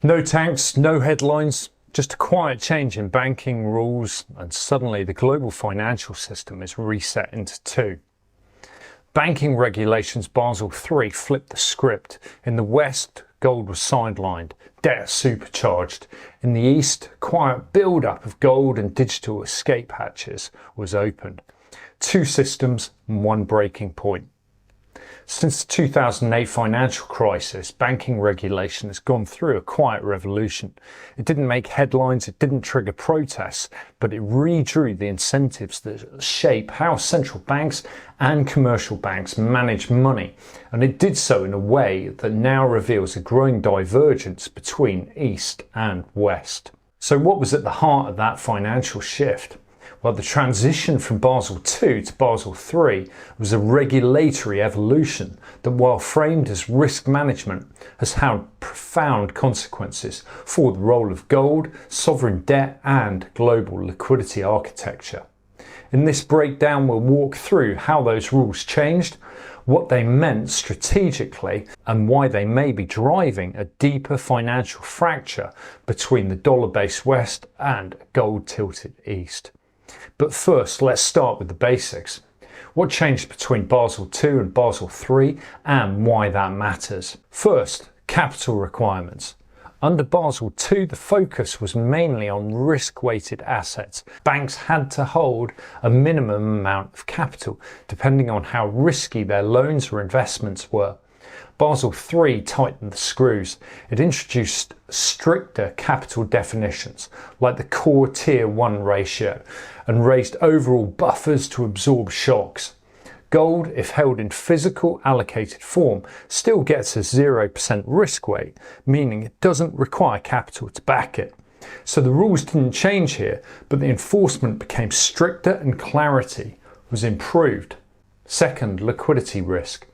No tanks, no headlines, just a quiet change in banking rules, and suddenly the global financial system is reset into two. Banking regulations Basel III flipped the script. In the West, gold was sidelined, debt supercharged. In the East, quiet build-up of gold and digital escape hatches was opened. Two systems and one breaking point. Since the 2008 financial crisis, banking regulation has gone through a quiet revolution. It didn't make headlines, it didn't trigger protests, but it redrew the incentives that shape how central banks and commercial banks manage money. And it did so in a way that now reveals a growing divergence between East and West. So what was at the heart of that financial shift? Well, the transition from Basel II to Basel III was a regulatory evolution that, while framed as risk management, has had profound consequences for the role of gold, sovereign debt and global liquidity architecture. In this breakdown, we'll walk through how those rules changed, what they meant strategically, and why they may be driving a deeper financial fracture between the dollar-based West and a gold-tilted East. But first, let's start with the basics. What changed between Basel II and Basel III and why that matters? First, capital requirements. Under Basel II, the focus was mainly on risk-weighted assets. Banks had to hold a minimum amount of capital, depending on how risky their loans or investments were. Basel III tightened the screws. It introduced stricter capital definitions, like the core Tier 1 ratio, and raised overall buffers to absorb shocks. Gold, if held in physical allocated form, still gets a 0% risk weight, meaning it doesn't require capital to back it. So the rules didn't change here, but the enforcement became stricter and clarity was improved. Second, liquidity risk.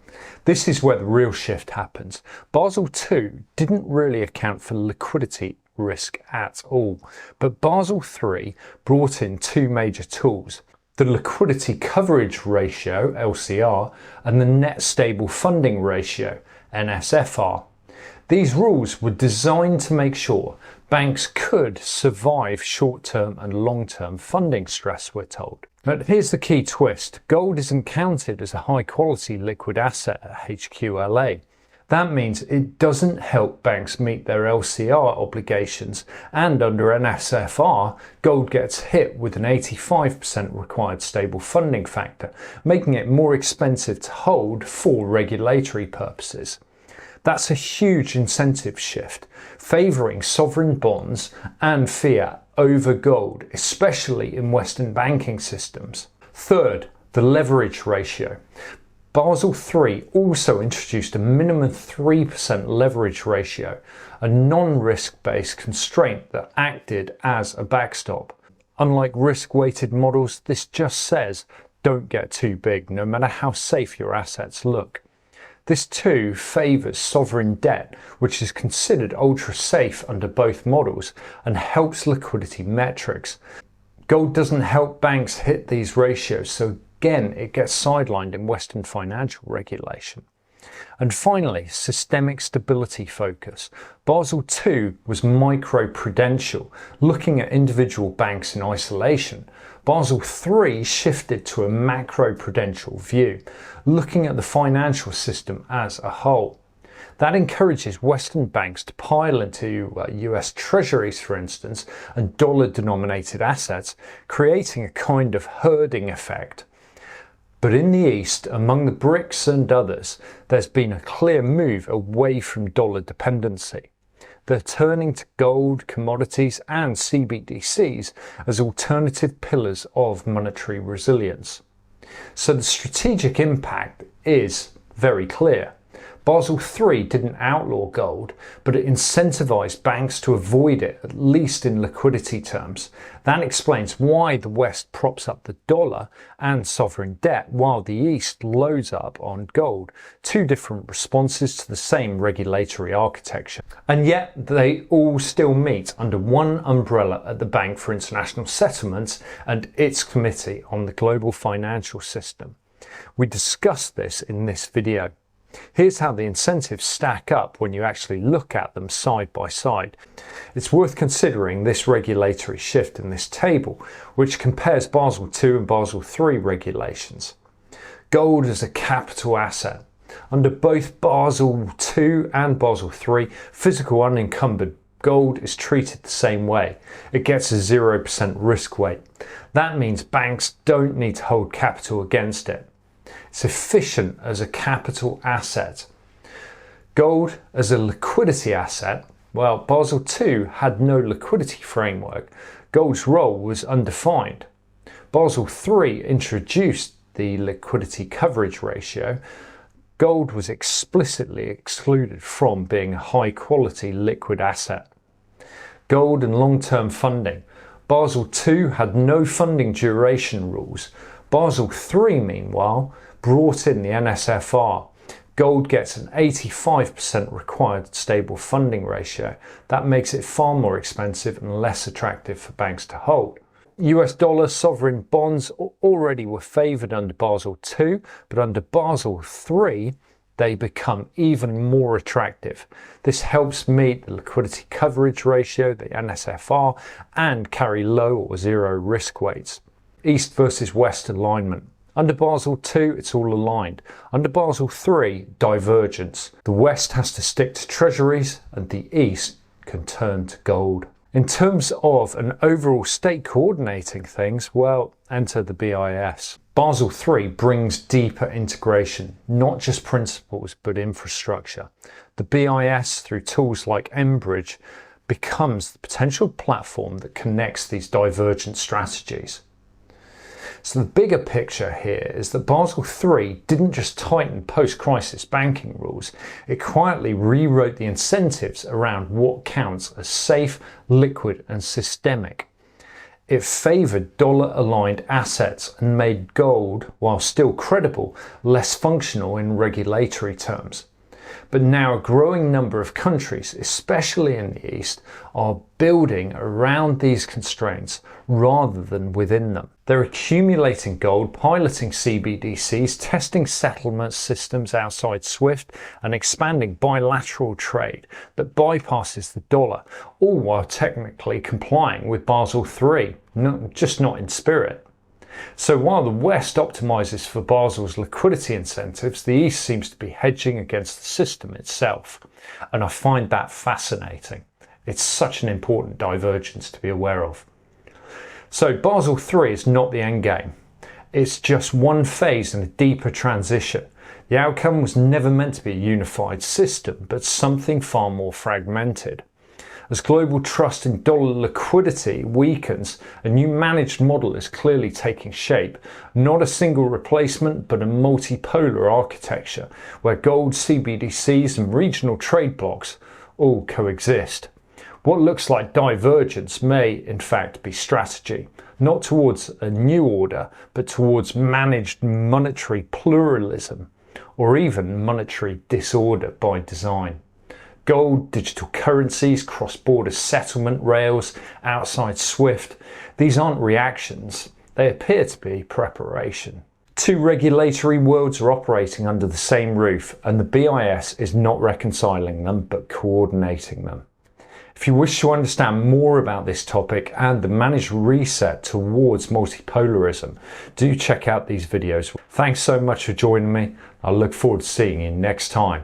This is where the real shift happens. Basel II didn't really account for liquidity risk at all, but Basel III brought in two major tools: the liquidity coverage ratio, LCR, and the net stable funding ratio, NSFR. These rules were designed to make sure banks could survive short-term and long-term funding stress, we're told. But here's the key twist. Gold isn't counted as a high-quality liquid asset at HQLA. That means it doesn't help banks meet their LCR obligations, and under NSFR, gold gets hit with an 85% required stable funding factor, making it more expensive to hold for regulatory purposes. That's a huge incentive shift, favouring sovereign bonds and fiat over gold, especially in Western banking systems. Third, the leverage ratio. Basel III also introduced a minimum 3% leverage ratio, a non-risk-based constraint that acted as a backstop. Unlike risk-weighted models, this just says don't get too big, no matter how safe your assets look. This too favours sovereign debt, which is considered ultra-safe under both models and helps liquidity metrics. Gold doesn't help banks hit these ratios, so again it gets sidelined in Western financial regulation. And finally, systemic stability focus. Basel II was micro-prudential, looking at individual banks in isolation. Basel III shifted to a macro-prudential view, looking at the financial system as a whole. That encourages Western banks to pile into US treasuries, for instance, and dollar-denominated assets, creating a kind of herding effect. But in the East, among the BRICS and others, there's been a clear move away from dollar dependency. They're turning to gold, commodities and CBDCs as alternative pillars of monetary resilience. So the strategic impact is very clear. Basel III didn't outlaw gold, but it incentivized banks to avoid it, at least in liquidity terms. That explains why the West props up the dollar and sovereign debt, while the East loads up on gold. Two different responses to the same regulatory architecture. And yet they all still meet under one umbrella at the Bank for International Settlements and its Committee on the Global Financial System. We discussed this in this video. Here's how the incentives stack up when you actually look at them side by side. It's worth considering this regulatory shift in this table, which compares Basel II and Basel III regulations. Gold is a capital asset. Under both Basel II and Basel III, physical unencumbered gold is treated the same way. It gets a 0% risk weight. That means banks don't need to hold capital against it. It's efficient as a capital asset. Gold as a liquidity asset, well, Basel II had no liquidity framework. Gold's role was undefined. Basel III introduced the liquidity coverage ratio. Gold was explicitly excluded from being a high-quality liquid asset. Gold and long-term funding. Basel II had no funding duration rules. Basel III, meanwhile, brought in the NSFR. Gold gets an 85% required stable funding ratio. That makes it far more expensive and less attractive for banks to hold. US dollar sovereign bonds already were favoured under Basel II, but under Basel III, they become even more attractive. This helps meet the liquidity coverage ratio, the NSFR, and carry low or zero risk weights. East versus West alignment. Under Basel II, it's all aligned. Under Basel III, divergence. The West has to stick to treasuries and the East can turn to gold. In terms of an overall state coordinating things, well, enter the BIS. Basel III brings deeper integration, not just principles, but infrastructure. The BIS, through tools like Enbridge, becomes the potential platform that connects these divergent strategies. So the bigger picture here is that Basel III didn't just tighten post-crisis banking rules, it quietly rewrote the incentives around what counts as safe, liquid and systemic. It favoured dollar-aligned assets and made gold, while still credible, less functional in regulatory terms. But now a growing number of countries, especially in the East, are building around these constraints rather than within them. They're accumulating gold, piloting CBDCs, testing settlement systems outside SWIFT, and expanding bilateral trade that bypasses the dollar, all while technically complying with Basel III, just not in spirit. So while the West optimizes for Basel's liquidity incentives, the East seems to be hedging against the system itself. And I find that fascinating. It's such an important divergence to be aware of. So Basel III is not the end game. It's just one phase in a deeper transition. The outcome was never meant to be a unified system, but something far more fragmented. As global trust in dollar liquidity weakens, a new managed model is clearly taking shape. Not a single replacement, but a multipolar architecture where gold, CBDCs and regional trade blocs all coexist. What looks like divergence may, in fact, be strategy, not towards a new order, but towards managed monetary pluralism, or even monetary disorder by design. Gold, digital currencies, cross-border settlement rails, outside SWIFT, these aren't reactions, they appear to be preparation. Two regulatory worlds are operating under the same roof, and the BIS is not reconciling them, but coordinating them. If you wish to understand more about this topic and the managed reset towards multipolarism, do check out these videos. Thanks so much for joining me. I look forward to seeing you next time.